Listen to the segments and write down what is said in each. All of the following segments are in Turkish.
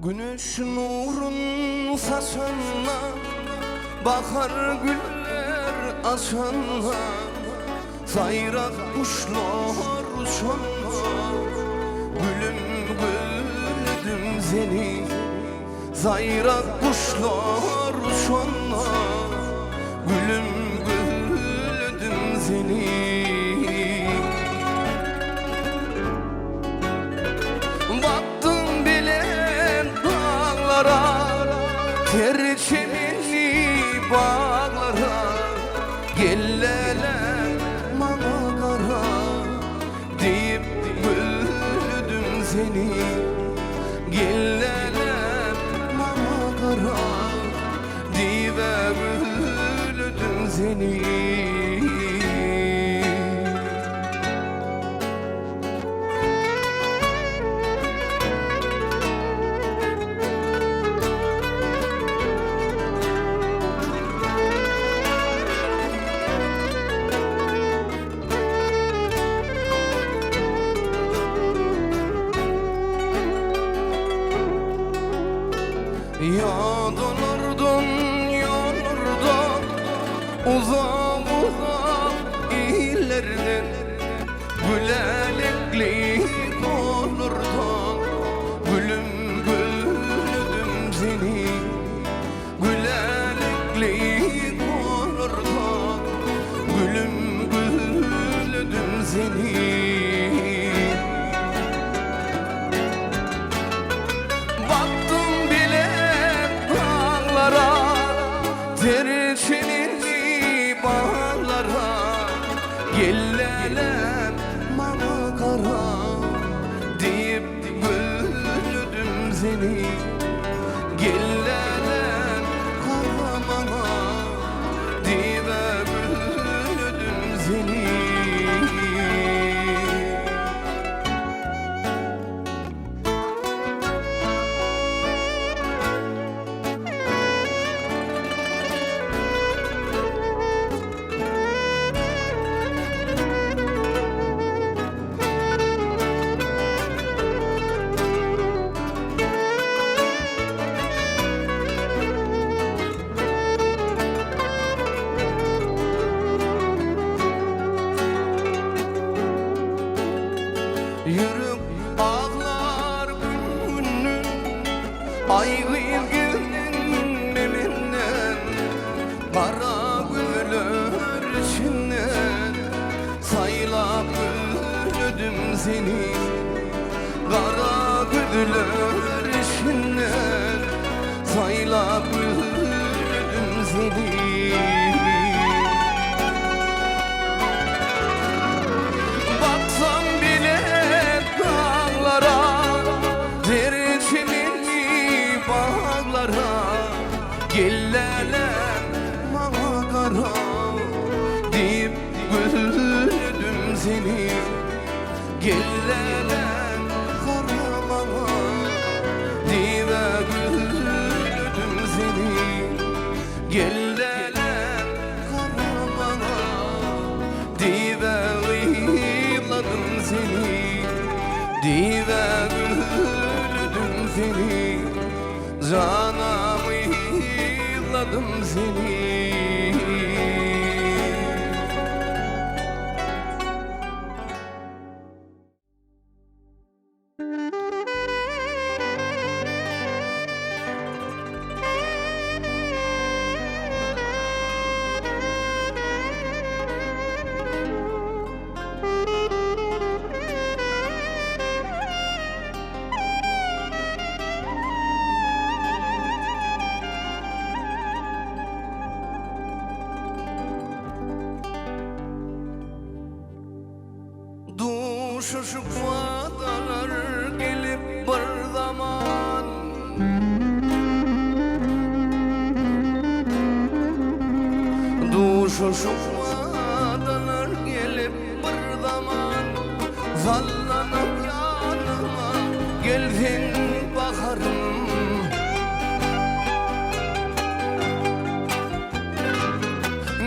Güneş nurun saçanla, bakar güller açanla, sayrak kuşlar uçanla, gülüm güldüm seni. Sayrak kuşlar uçanla, gülüm güldüm seni. Baktım bile dağlara, ter çemenli bağlara, gellele mağara deyip güldüm seni. Gellele mağara deyip güldüm seni. Yolurdun yolurdun uzak uzak illerden, gülelikli olurdun, gülüm güldüm seni. Gülelikli olurdun, gülüm güldüm seni. Ter çemenli bağlara, gellelem mağara deyip güldüm seni. Gellelem karamana deyip güldüm seni. Yürüp ağlar günün, ayrı gelin elinden, kara güller içinden, saylap güldüm seni. Kara güller içinden, saylap güldüm seni. Ter çemenli bağlara, gellele mağara deyip güldüm seni. Gellele karamana deyip güldüm seni. Gellele karamana deyip gıyladım seni. Dive güldüm seni, canımı yılladım seni. Şu vadalar gelip bir zaman, şu vadalar gelip bir zaman, sallanıp yanıma geldin baharım.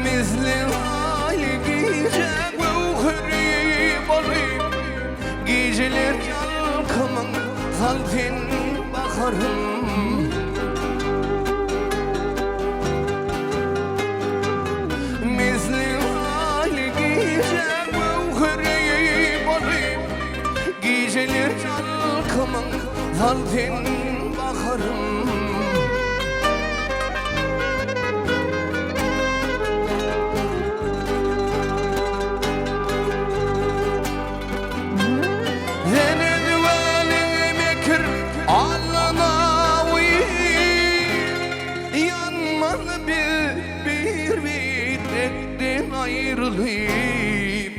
Misli hali gece geceler yalkımın kalbin bak bakarım. Misli hali gece mevheri olayım, geceler yalkımın zaltin bakarım. Ayrılayım,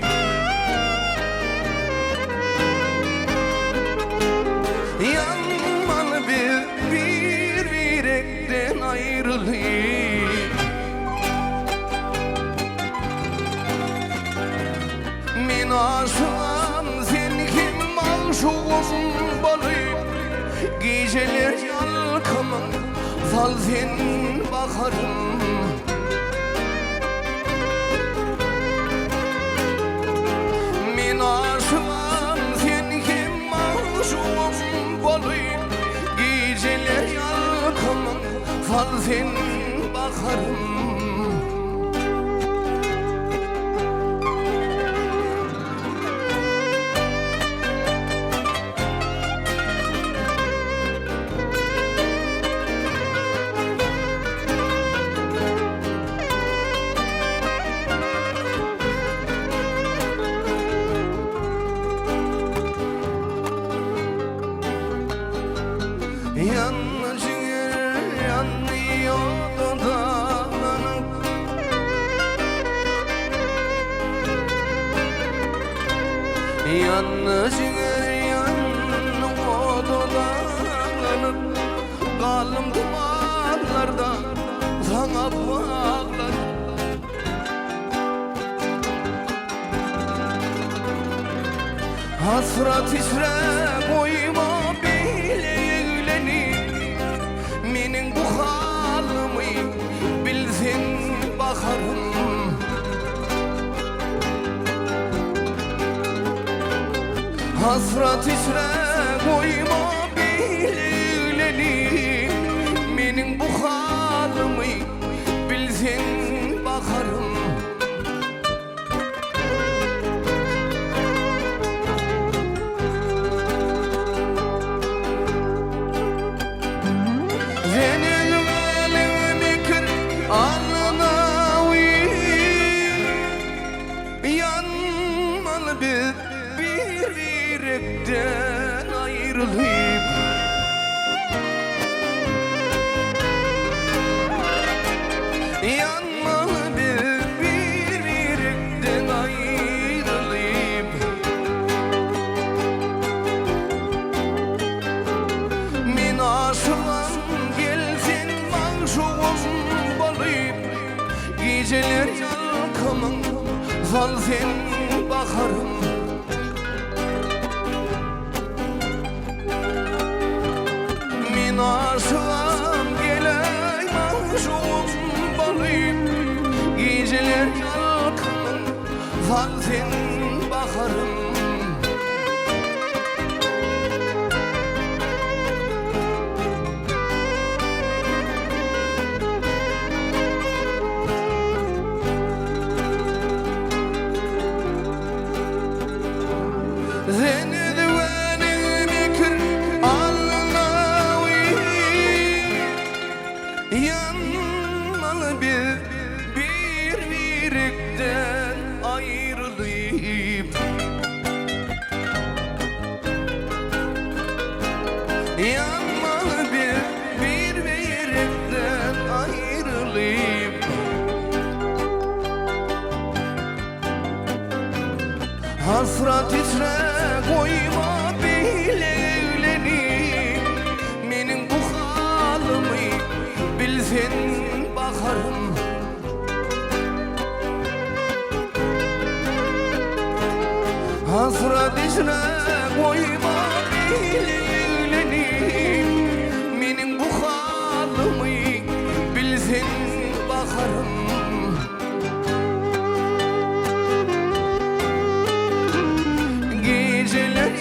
yanmalı bir yürekten ayrılayım. Min aşığım, sen kim aşığım balayım. Geceler yalkımın sal sen bakarım. Aşığım, sen kim aşığım balayım. Geceler yalkımın sal sen bakarım. Yanlı ciğer yanıyor dudağlanıp, yanlı ciğer yanıyor dudağlanıp, kalım dumanlarda sana bağlar. Hasret içre koyma menin bu halımı bilsin bakarım. Hasret içre koyma bileni, menin bu halımı bilsin bakarım. Yanmalı bir yürekten ayrılayım, yanmalı bir yürekten ayrılayım. Min aşığım, gelsin aşığım balayım. Geceler yalkımın sal sen bakarım. Min aşığım, geleyim aşığım balayım. Geceler yalkımın sal sen bakarım. Yanmalı bir yürekten ayrılayım, yanmalı bir yürekten ayrılayım. Hasret içre koyma bileni, menin bu halımı bilsin bakarım. Hasret içre koyma bileni, menin bu halımı bilsin bakarım. Geceler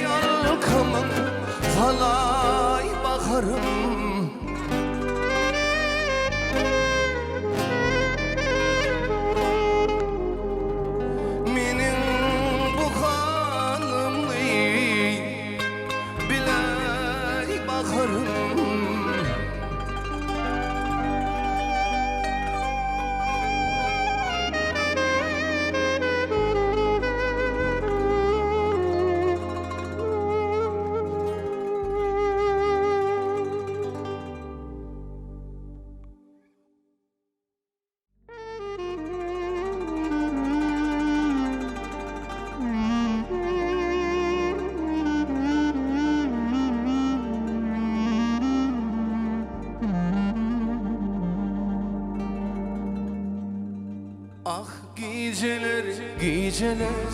geceler, geceler.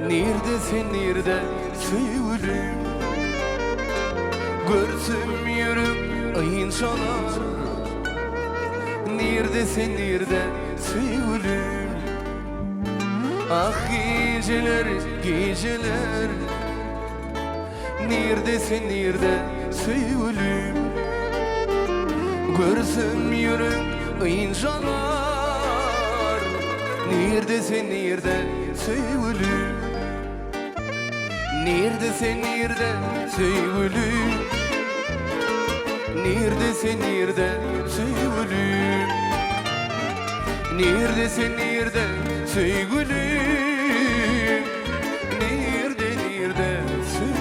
Neredesin, nerede sevgilim? Görsüm yürüm ayıncalar. Neredesin, nerede sevgilim? Ah geceler, geceler. Neredesin, nerede sevgilim? Görsüm yürüm ayıncalar. Neredesin, nerede sevgilim? Neredesin, nerede sevgilim? Neredesin, nerede sevgilim? Neredesin, nerede sevgilim? Nerede, nerede sevgilim?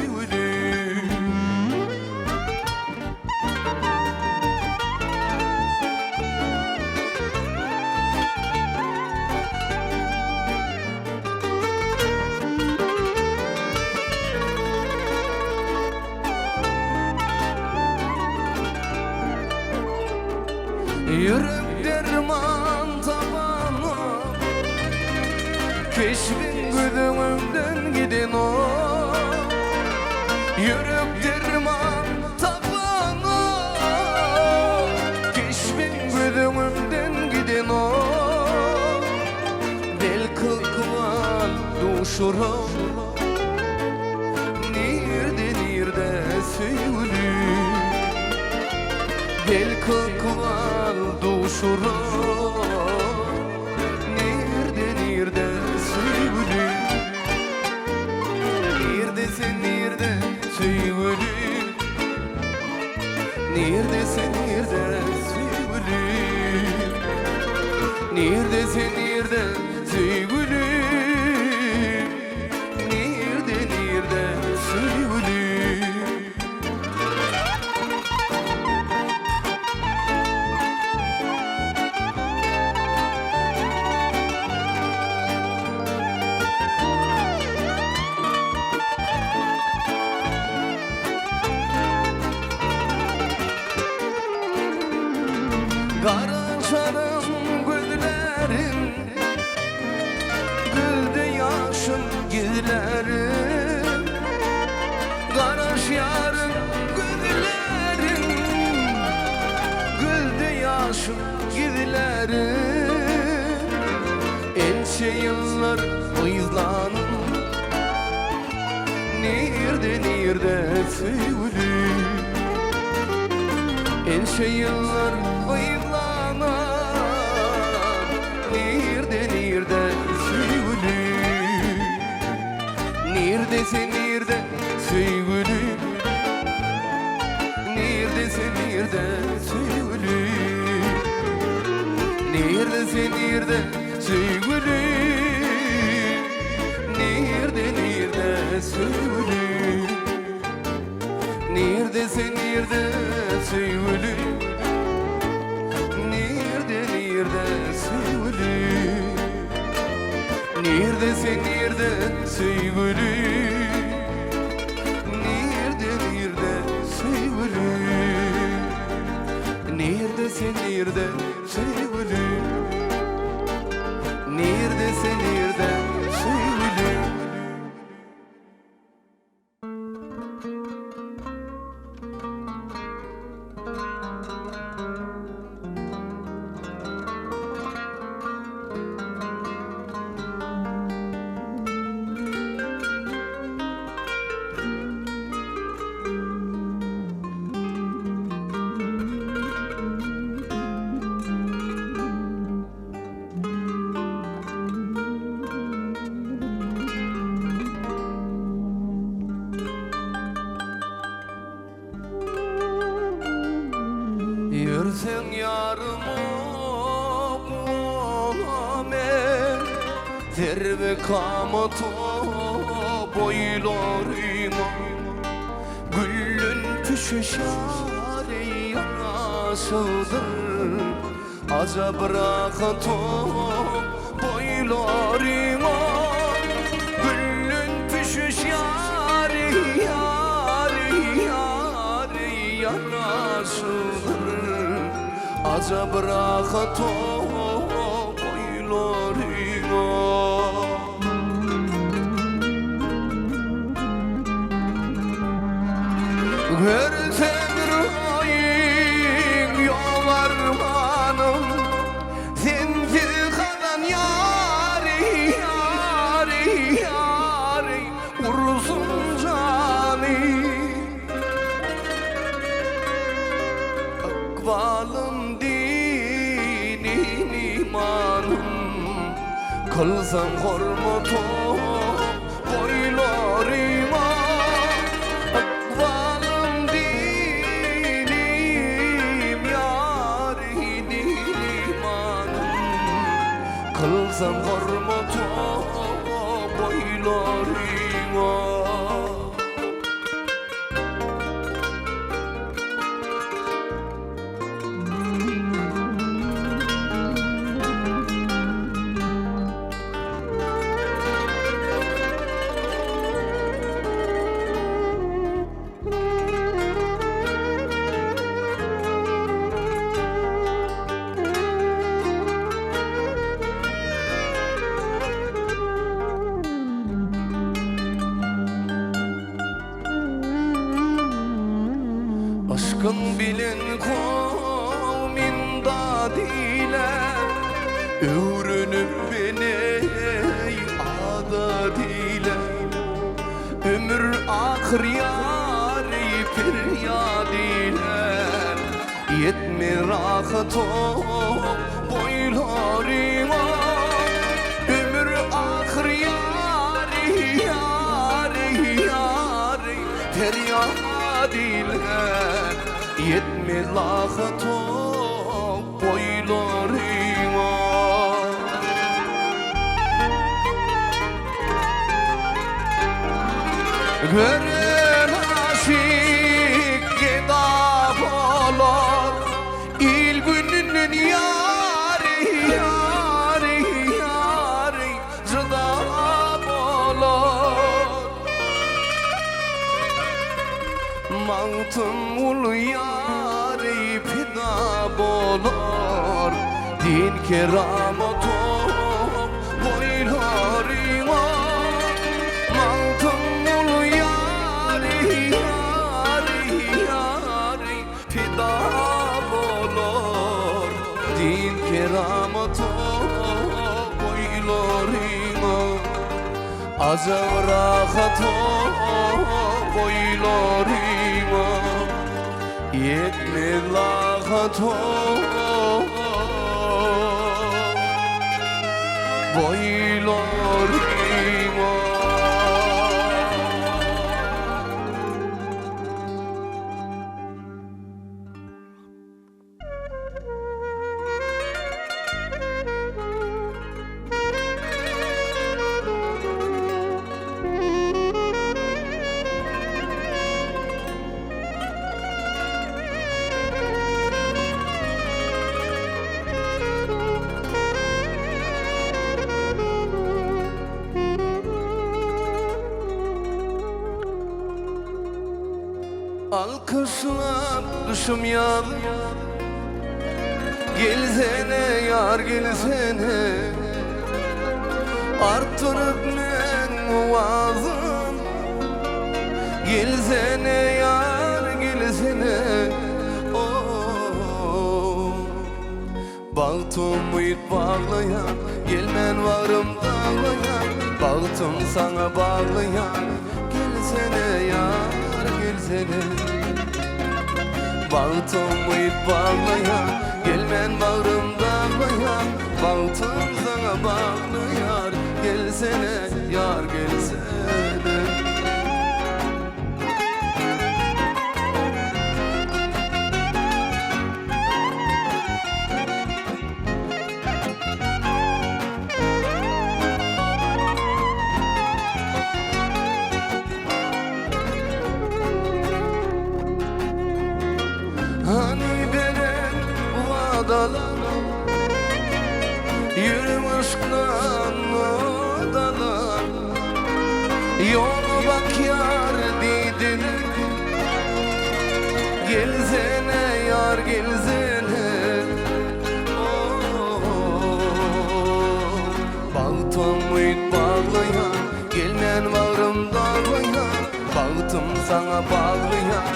Yürek derman tabanı, keşfin gözümden giden o. Yürek derman tabanı, keşfin gözümden giden o. Belki kıval duşurum, nerede, nerede sevgilim? Belki kıval duşurum, nerede, nerede sevgilim? Neredesin, nerede sevgilim? Neredesin, nerede sevgilim? Neredesin, nerede sevgilim? Nerede, nerede sevgilim? Karaşarım gözlerin, güldü yaşım gizlerim. Karaşarım gözlerin, güldü yaşım gizlerim. Ençe yıllar uyuzlanım, nerede, nerede sevgilim? Ençe yıllar uyuzlanan, nerede, nerede sevgilim? Neredesin, nerede sevgilim? Neredesin, nerede sevgilim? Neredesin, nerede sevgilim? Nerede, nerede sevgilim? Neredesin, nerede sevgilim? Nerede, nerede sevgilim? Neredesin, nerede sevgilim? Nerede, nerede sevgilim? Neredesin, nerede sevgilim? Neredesin, nerede sevgilim? Yürsen yarım oğlame, terve kamato boylarıma. Güllün püşüşare yanasıdır, aza bırakato boylarıma. Güllün püşüşare yanasıdır, aza bırakto boylarıma. Görsem rüyayın yol armanım sensiz kalan yari yari yari vursun cani akbalım dinin imanım kılsam hormatom boylarıma akbalım dinim yarin imanım kılsam hormatom boylarıma. Aşkın bilin kavmin dadile Öğrenip beni adadile Ömür ahir yâri feryadile Yetmi rahatom boylarıma Ömür ahir yâri yâri yâri feryadile Yetmi lahatom boylarıma Gören aşık gedap olur İl gününün yari yari yari cıdap olur Mağtım ul yari pida bolor Din keramotom boylarıma Mağtım ul yari yari yari pida bolor Din keramotom boylarıma Azam rahatom boylarıma Yetmi lahatom boylarıma Alkışlar düşüm yar Gelsene yar gelsene Arttırıp men muazın Gelsene yar gelsene Oh Bağıtım uyut bağlayan Gelmen varım dağlayan Bağıtım sana bağlayan Gelsene yar gelsene Bağıtım uyut bağlayan Gelmen bağrım dağlayan Bağıtım sana bağlayan Gelsene yar gelsene Hani beren vadalar Yürüm aşktan odalar Yolu bak yar dedin Gelsene yar gelsene Bağıtım uyut bağlayan Gelmen varım dağlayan Bağıtım sana bağlayan,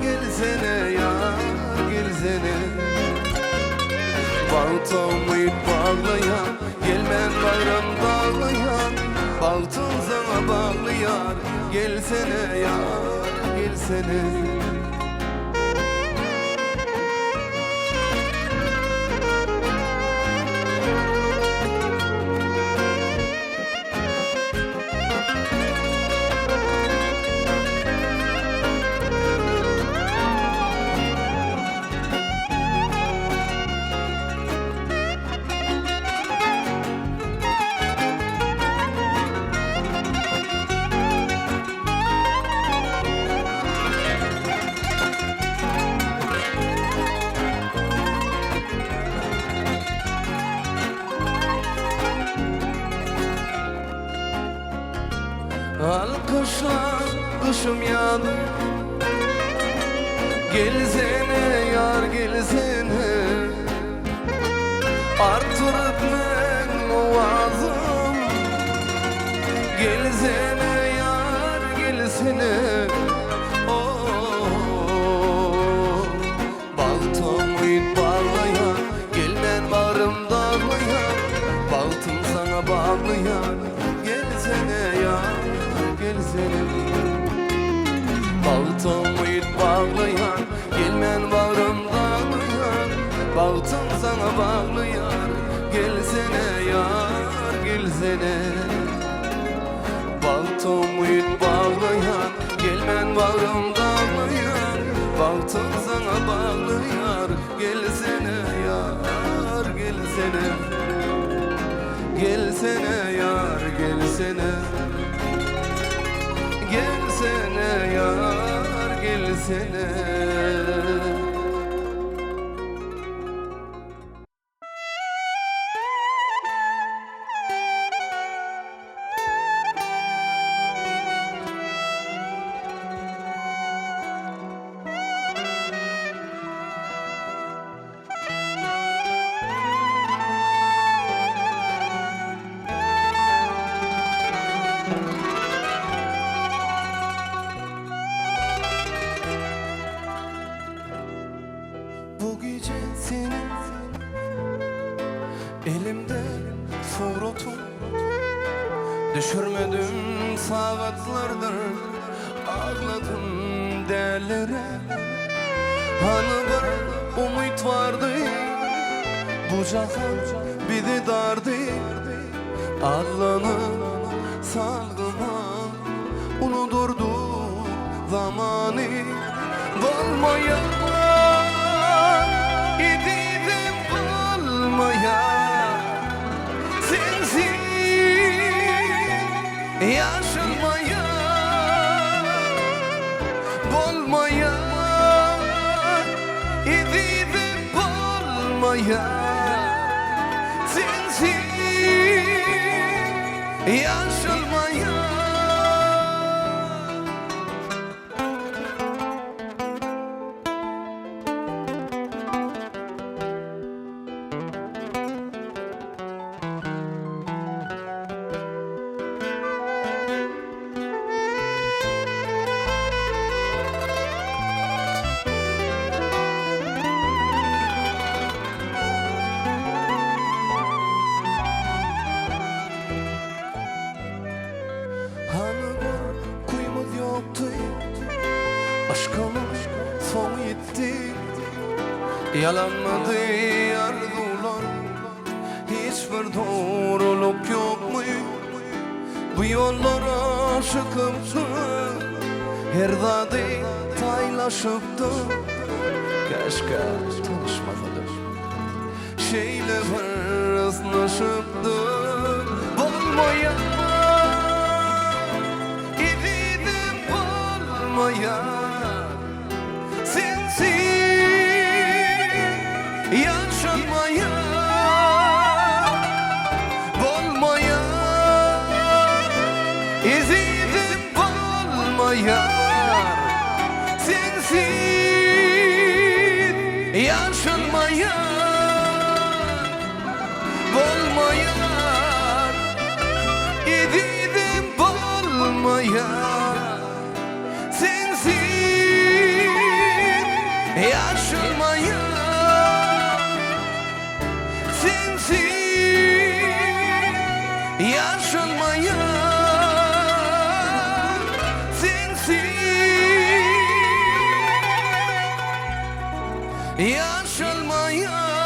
gelsene ya, gelsene. Bağıtımı bağlayan, gelmen bağrım dağlayan. Bağıtım sana bağlayan, gelsene ya, gelsene. Alkışlar kışım yanı, gelsene yar gelsene. Artırıp men ovazım, gelsene yar gelsene. Bağıtımı bağlayan, gelmen bağrım dağlayan. Bağıtım sana bağlayan, gelsene yar gelsene. Bağıtımı bağlayan, gelmen bağrım dağlayan. Bağıtım sana bağlayan, gelsene yar gelsene. Bağıtımı bağlayan, gelmen bağrım dağlayan. Bağıtım sana bağlayan, gelsene yar gelsene. Gelsene yar gelsene. Gelsene yar gelsene. Elimde suratım, düşürmedim saatlerdir. Ağladım derlere. Hani bir umut vardı, bu cahan bizi dardı. Allah'ın salgıma unudurdu zamanı. Bulmaya idim bulmaya. Sensiz yaşamaya, bulmaya, idim bulmaya. Sensiz yaşamaya. Aşkımız son gitti, yalanmadı arzular. Hiçbir doğruluk yok mu? Bu yollara çıkıptı, her dadı taylaşıptı. Keşke tanışmadık, şeyle hırslaşıptı. Bulmaya, idim bulmaya. Sensiz yaşamaya, bulmaya, idim bulmaya. Sensiz yaşamaya, bulmaya, idim bulmaya. yaşanmaya sensiz yaşanmaya sensiz yaşanmaya